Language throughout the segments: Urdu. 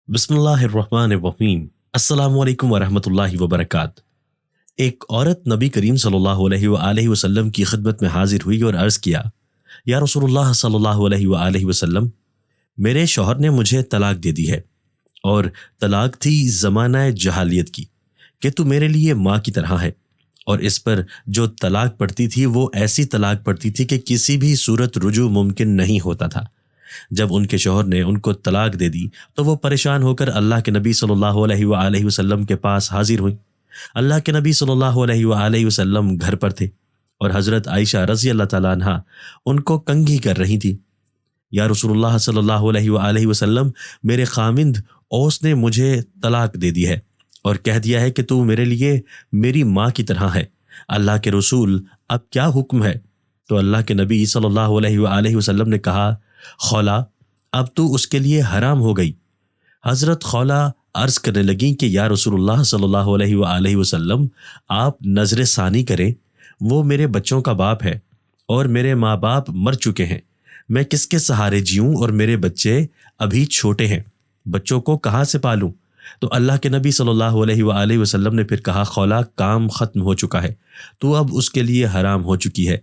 بسم اللہ الرحمن الرحیم۔ السلام علیکم ورحمۃ اللہ وبرکاتہ۔ ایک عورت نبی کریم صلی اللہ علیہ وآلہ وسلم کی خدمت میں حاضر ہوئی اور عرض کیا، یا رسول اللہ صلی اللہ علیہ وآلہ وسلم، میرے شوہر نے مجھے طلاق دے دی ہے، اور طلاق تھی زمانہ جہالیت کی کہ تو میرے لیے ماں کی طرح ہے، اور اس پر جو طلاق پڑتی تھی وہ ایسی طلاق پڑتی تھی کہ کسی بھی صورت رجوع ممکن نہیں ہوتا تھا۔ جب ان کے شوہر نے ان کو طلاق دے دی تو وہ پریشان ہو کر اللہ کے نبی صلی اللہ علیہ وآلہ وسلم کے پاس حاضر ہوئیں۔ اللہ کے نبی صلی اللہ علیہ وآلہ وسلم گھر پر تھے اور حضرت عائشہ رضی اللہ تعالیٰ عنہا ان کو کنگھی کر رہی تھی۔ یا رسول اللہ صلی اللہ علیہ وآلہ وسلم، میرے خاوند اوس نے مجھے طلاق دے دی ہے اور کہہ دیا ہے کہ تو میرے لیے میری ماں کی طرح ہے، اللہ کے رسول اب کیا حکم ہے؟ تو اللہ کے نبی صلی اللہ علیہ وآلہ وسلم نے کہا، خولا، اب تو اس کے لیے حرام ہو گئی۔ حضرت خولا عرض کرنے لگیں کہ یا رسول اللہ صلی اللہ علیہ وآلہ وسلم، آپ نظر ثانی کریں، وہ میرے بچوں کا باپ ہے اور میرے ماں باپ مر چکے ہیں، میں کس کے سہارے جیوں اور میرے بچے ابھی چھوٹے ہیں، بچوں کو کہاں سے پالوں؟ تو اللہ کے نبی صلی اللہ علیہ وآلہ وسلم نے پھر کہا، خولا، کام ختم ہو چکا ہے، تو اب اس کے لیے حرام ہو چکی ہے۔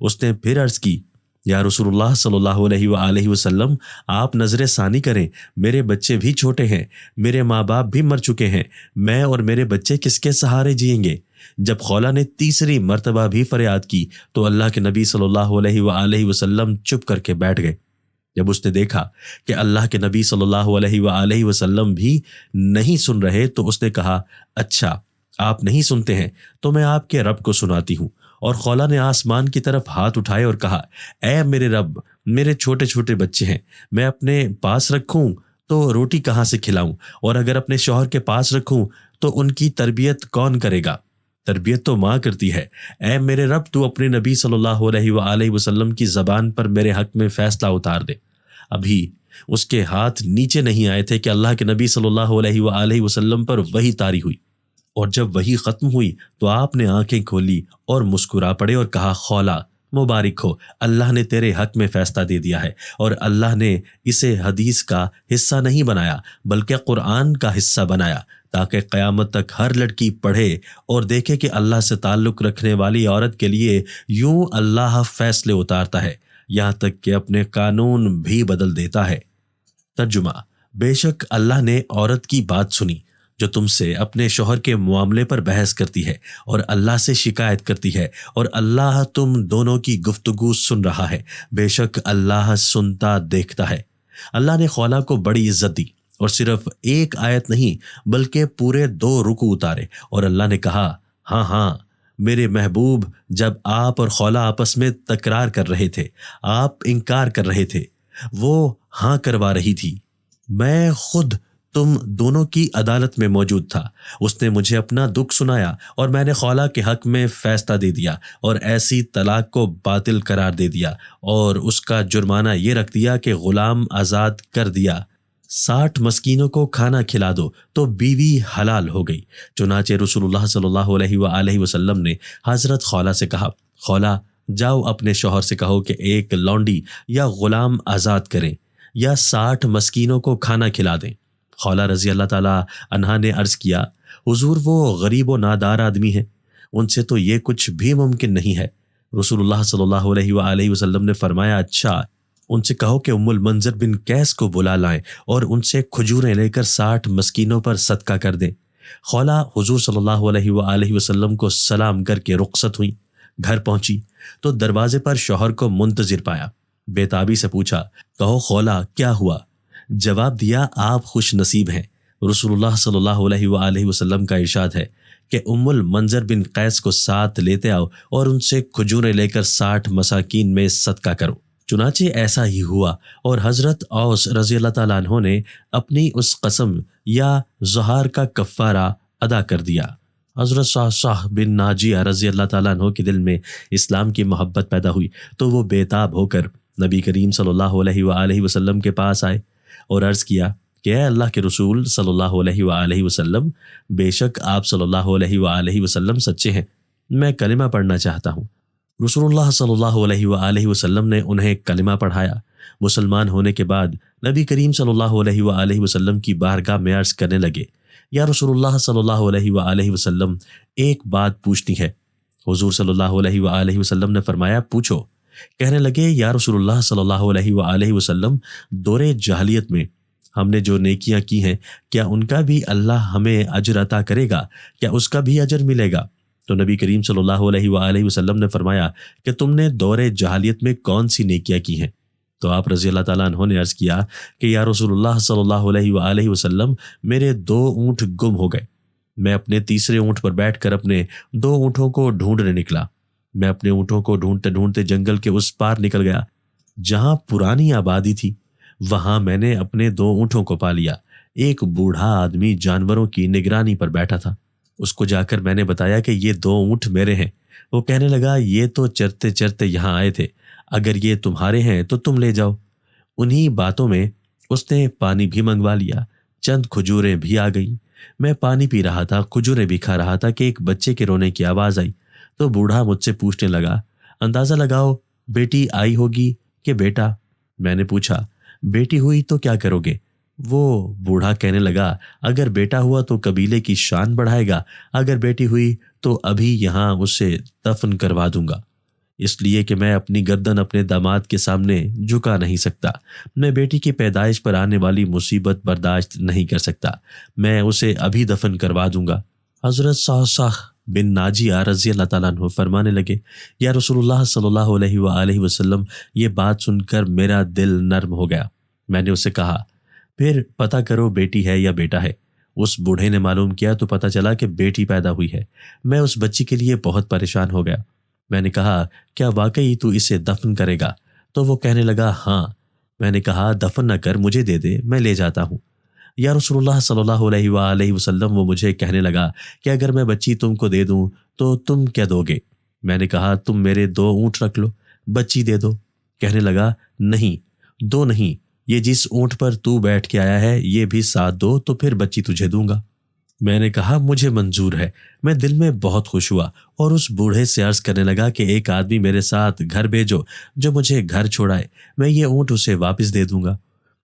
اس نے پھر عرض کی، یا رسول اللہ صلی اللہ علیہ وآلہ وسلم، آپ نظر ثانی کریں، میرے بچے بھی چھوٹے ہیں، میرے ماں باپ بھی مر چکے ہیں، میں اور میرے بچے کس کے سہارے جئیں گے؟ جب خولا نے تیسری مرتبہ بھی فریاد کی تو اللہ کے نبی صلی اللہ علیہ وآلہ وسلم چپ کر کے بیٹھ گئے۔ جب اس نے دیکھا کہ اللہ کے نبی صلی اللہ علیہ وآلہ وسلم بھی نہیں سن رہے تو اس نے کہا، اچھا، آپ نہیں سنتے ہیں تو میں آپ کے رب کو سناتی ہوں۔ اور خولا نے آسمان کی طرف ہاتھ اٹھائے اور کہا، اے میرے رب، میرے چھوٹے چھوٹے بچے ہیں، میں اپنے پاس رکھوں تو روٹی کہاں سے کھلاؤں، اور اگر اپنے شوہر کے پاس رکھوں تو ان کی تربیت کون کرے گا؟ تربیت تو ماں کرتی ہے۔ اے میرے رب، تو اپنے نبی صلی اللہ علیہ وآلہ وسلم کی زبان پر میرے حق میں فیصلہ اتار دے۔ ابھی اس کے ہاتھ نیچے نہیں آئے تھے کہ اللہ کے نبی صلی اللہ علیہ وآلہ وسلم پر وحی طاری ہوئی، اور جب وحی ختم ہوئی تو آپ نے آنکھیں کھولی اور مسکرا پڑے اور کہا، خولا، مبارک ہو، اللہ نے تیرے حق میں فیصلہ دے دیا ہے، اور اللہ نے اسے حدیث کا حصہ نہیں بنایا بلکہ قرآن کا حصہ بنایا، تاکہ قیامت تک ہر لڑکی پڑھے اور دیکھے کہ اللہ سے تعلق رکھنے والی عورت کے لیے یوں اللہ فیصلے اتارتا ہے، یہاں تک کہ اپنے قانون بھی بدل دیتا ہے۔ ترجمہ: بے شک اللہ نے عورت کی بات سنی جو تم سے اپنے شوہر کے معاملے پر بحث کرتی ہے اور اللہ سے شکایت کرتی ہے، اور اللہ تم دونوں کی گفتگو سن رہا ہے، بے شک اللہ سنتا دیکھتا ہے۔ اللہ نے خولا کو بڑی عزت دی اور صرف ایک آیت نہیں بلکہ پورے 2 رکوع اتارے، اور اللہ نے کہا، ہاں ہاں میرے محبوب، جب آپ اور خولا آپس میں تکرار کر رہے تھے، آپ انکار کر رہے تھے، وہ ہاں کروا رہی تھی، میں خود تم دونوں کی عدالت میں موجود تھا، اس نے مجھے اپنا دکھ سنایا اور میں نے خولا کے حق میں فیصلہ دے دیا اور ایسی طلاق کو باطل قرار دے دیا، اور اس کا جرمانہ یہ رکھ دیا کہ غلام آزاد کر دیا، 60 مسکینوں کو کھانا کھلا دو تو بیوی حلال ہو گئی۔ چنانچہ رسول اللہ صلی اللہ علیہ وآلہ وسلم نے حضرت خولا سے کہا، خولا، جاؤ اپنے شوہر سے کہو کہ ایک لونڈی یا غلام آزاد کریں یا 60 مسکینوں کو کھانا کھلا دیں۔ خولا رضی اللہ تعالیٰ عنہا نے عرض کیا، حضور، وہ غریب و نادار آدمی ہیں، ان سے تو یہ کچھ بھی ممکن نہیں ہے۔ رسول اللہ صلی اللہ علیہ وآلہ وسلم نے فرمایا، اچھا، ان سے کہو کہ ام المنذر بن قیس کو بلا لائیں اور ان سے کھجوریں لے کر 60 مسکینوں پر صدقہ کر دیں۔ خولا حضور صلی اللہ علیہ وآلہ وسلم کو سلام کر کے رخصت ہوئی، گھر پہنچی تو دروازے پر شوہر کو منتظر پایا۔ بے تابی سے پوچھا، کہو خولا، کیا ہوا؟ جواب دیا، آپ خوش نصیب ہیں۔ رسول اللہ صلی اللہ علیہ وآلہ وسلم کا ارشاد ہے کہ ام المنذر بن قیس کو ساتھ لیتے آؤ اور ان سے کھجوریں لے کر 60 مساکین میں صدقہ کرو۔ چنانچہ ایسا ہی ہوا، اور حضرت اوس رضی اللہ تعالیٰ عنہ نے اپنی اس قسم یا ظہار کا کفارہ ادا کر دیا۔ حضرت صح بن ناجیہ رضی اللہ تعالیٰ عنہ کے دل میں اسلام کی محبت پیدا ہوئی تو وہ بے تاب ہو کر نبی کریم صلی اللہ علیہ وآلہ وسلم کے پاس آئے اور عرض کیا کہ اے اللہ کے رسول صلی اللہ علیہ وآلہ وسلم، بے شک آپ صلی اللہ علیہ وآلہ وسلم سچے ہیں، میں کلمہ پڑھنا چاہتا ہوں۔ رسول اللہ صلی اللہ علیہ وآلہ وسلم نے انہیں کلمہ پڑھایا۔ مسلمان ہونے کے بعد نبی کریم صلی اللہ علیہ وآلہ وسلم کی بارگاہ میں عرض کرنے لگے، یا رسول اللہ صلی اللہ علیہ وآلہ وسلم، ایک بات پوچھنی ہے۔ حضور صلی اللہ علیہ وآلہ وسلم نے فرمایا، پوچھو۔ کہنے لگے، یا رسول اللہ صلی اللہ علیہ وآلہ وسلم، دور جاہلیت میں ہم نے جو نیکیاں کی ہیں، کیا ان کا بھی اللہ ہمیں اجر عطا کرے گا؟ کیا اس کا بھی اجر ملے گا؟ تو نبی کریم صلی اللہ علیہ وآلہ وسلم نے فرمایا کہ تم نے دور جاہلیت میں کون سی نیکیاں کی ہیں؟ تو آپ رضی اللہ تعالیٰ عنہ نے عرض کیا کہ یا رسول اللہ صلی اللہ علیہ وآلہ وسلم، میرے 2 اونٹ گم ہو گئے۔ میں اپنے تیسرے اونٹ پر بیٹھ کر اپنے 2 اونٹوں کو ڈھونڈنے نکلا۔ میں اپنے اونٹوں کو ڈھونڈتے ڈھونڈتے جنگل کے اس پار نکل گیا جہاں پرانی آبادی تھی۔ وہاں میں نے اپنے 2 اونٹوں کو پا لیا۔ ایک بوڑھا آدمی جانوروں کی نگرانی پر بیٹھا تھا۔ اس کو جا کر میں نے بتایا کہ یہ 2 اونٹ میرے ہیں۔ وہ کہنے لگا، یہ تو چرتے چرتے یہاں آئے تھے، اگر یہ تمہارے ہیں تو تم لے جاؤ۔ انہی باتوں میں اس نے پانی بھی منگوا لیا، چند کھجوریں بھی آ گئیں۔ میں پانی پی رہا تھا، کھجوریں بھی کھا رہا تھا کہ ایک بچے کے رونے کی آواز آئی۔ تو بوڑھا مجھ سے پوچھنے لگا، اندازہ لگاؤ بیٹی آئی ہوگی کہ بیٹا؟ میں نے پوچھا، بیٹی ہوئی تو کیا کرو گے؟ وہ بوڑھا کہنے لگا، اگر بیٹا ہوا تو قبیلے کی شان بڑھائے گا، اگر بیٹی ہوئی تو ابھی یہاں اسے دفن کروا دوں گا، اس لیے کہ میں اپنی گردن اپنے داماد کے سامنے جھکا نہیں سکتا۔ میں بیٹی کی پیدائش پر آنے والی مصیبت برداشت نہیں کر سکتا۔ میں اسے ابھی دفن کروا دوں گا۔ حضرت صحصح بن ناجیہ رضی اللہ تعالیٰ عنہ فرمانے لگے، یا رسول اللہ صلی اللہ علیہ وآلہ وسلم، یہ بات سن کر میرا دل نرم ہو گیا۔ میں نے اسے کہا، پھر پتہ کرو بیٹی ہے یا بیٹا ہے۔ اس بوڑھے نے معلوم کیا تو پتہ چلا کہ بیٹی پیدا ہوئی ہے۔ میں اس بچی کے لیے بہت پریشان ہو گیا۔ میں نے کہا، کیا واقعی تو اسے دفن کرے گا؟ تو وہ کہنے لگا، ہاں۔ میں نے کہا، دفن نہ کر، مجھے دے دے، میں لے جاتا ہوں۔ یا رسول اللہ صلی اللہ علیہ وآلہ وسلم، وہ مجھے کہنے لگا کہ اگر میں بچی تم کو دے دوں تو تم کیا دو گے؟ میں نے کہا، تم میرے 2 اونٹ رکھ لو، بچی دے دو۔ کہنے لگا، نہیں، 2 نہیں، یہ جس اونٹ پر تو بیٹھ کے آیا ہے یہ بھی ساتھ دو تو پھر بچی تجھے دوں گا۔ میں نے کہا، مجھے منظور ہے۔ میں دل میں بہت خوش ہوا اور اس بوڑھے سے عرض کرنے لگا کہ ایک آدمی میرے ساتھ گھر بھیجو جو مجھے گھر چھوڑائے، میں یہ اونٹ اسے واپس دے دوں گا۔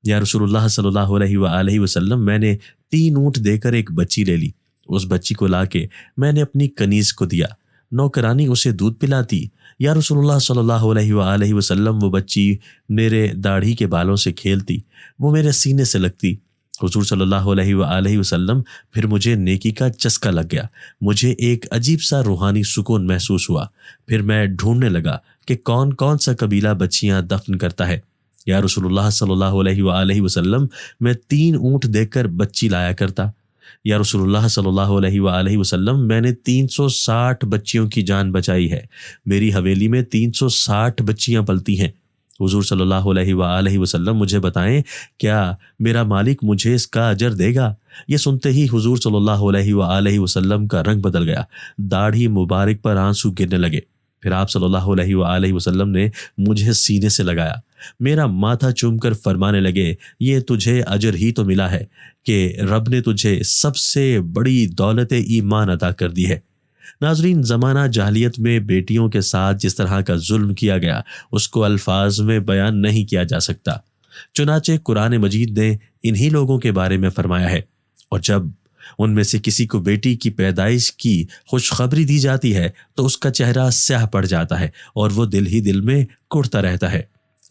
یا رسول اللہ صلی اللہ علیہ وآلہ وسلم، میں نے 3 اونٹ دے کر ایک بچی لے لی۔ اس بچی کو لا کے میں نے اپنی کنیز کو دیا، نوکرانی اسے دودھ پلاتی۔ یا رسول اللہ صلی اللہ علیہ وآلہ وسلم، وہ بچی میرے داڑھی کے بالوں سے کھیلتی، وہ میرے سینے سے لگتی۔ حضور صلی اللہ علیہ وآلہ وسلم، پھر مجھے نیکی کا چسکا لگ گیا، مجھے ایک عجیب سا روحانی سکون محسوس ہوا۔ پھر میں ڈھونڈنے لگا کہ کون کون سا قبیلہ بچیاں دفن کرتا ہے۔ یا رسول اللہ صلی اللہ علیہ وآلہ وسلم، میں 3 اونٹ دے کر بچی لایا کرتا۔ یا رسول اللہ صلی اللہ علیہ وآلہ وسلم، میں نے 360 بچیوں کی جان بچائی ہے، میری حویلی میں 360 بچیاں پلتی ہیں۔ حضور صلی اللہ علیہ وآلہ وسلم، مجھے بتائیں کیا میرا مالک مجھے اس کا اجر دے گا؟ یہ سنتے ہی حضور صلی اللہ علیہ وآلہ وسلم کا رنگ بدل گیا، داڑھی مبارک پر آنسو گرنے لگے۔ پھر آپ صلی اللہ علیہ وآلہ وسلم نے مجھے سینے سے لگایا، میرا ماتھا چوم کر فرمانے لگے، یہ تجھے اجر ہی تو ملا ہے کہ رب نے تجھے سب سے بڑی دولت ایمان عطا کر دی ہے۔ ناظرین، زمانہ جاہلیت میں بیٹیوں کے ساتھ جس طرح کا ظلم کیا گیا اس کو الفاظ میں بیان نہیں کیا جا سکتا۔ چنانچہ قرآن مجید نے انہی لوگوں کے بارے میں فرمایا ہے، اور جب ان میں سے کسی کو بیٹی کی پیدائش کی خوشخبری دی جاتی ہے تو اس کا چہرہ سیاہ پڑ جاتا ہے اور وہ دل ہی دل میں کڑتا رہتا ہے۔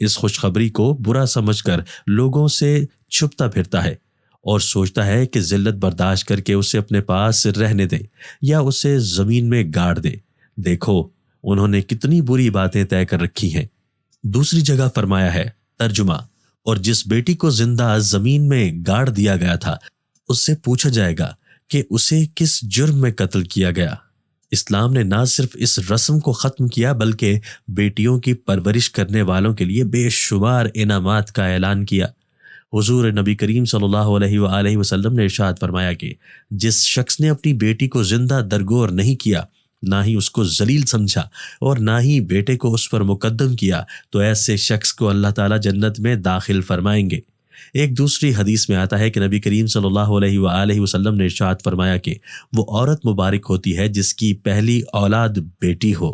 اس خوشخبری کو برا سمجھ کر لوگوں سے چھپتا پھرتا ہے اور سوچتا ہے کہ ذلت برداشت کر کے اسے اپنے پاس رہنے دے یا اسے زمین میں گاڑ دے۔ دیکھو انہوں نے کتنی بری باتیں طے کر رکھی ہیں۔ دوسری جگہ فرمایا ہے، ترجمہ، اور جس بیٹی کو زندہ زمین میں گاڑ دیا گیا تھا اس سے پوچھا جائے گا کہ اسے کس جرم میں قتل کیا گیا۔ اسلام نے نہ صرف اس رسم کو ختم کیا بلکہ بیٹیوں کی پرورش کرنے والوں کے لیے بے شمار انعامات کا اعلان کیا۔ حضور نبی کریم صلی اللہ علیہ وآلہ وسلم نے ارشاد فرمایا کہ جس شخص نے اپنی بیٹی کو زندہ درگور نہیں کیا، نہ ہی اس کو ذلیل سمجھا اور نہ ہی بیٹے کو اس پر مقدم کیا، تو ایسے شخص کو اللہ تعالیٰ جنت میں داخل فرمائیں گے۔ ایک دوسری حدیث میں آتا ہے کہ نبی کریم صلی اللہ علیہ وآلہ وسلم نے ارشاد فرمایا کہ وہ عورت مبارک ہوتی ہے جس کی پہلی اولاد بیٹی ہو۔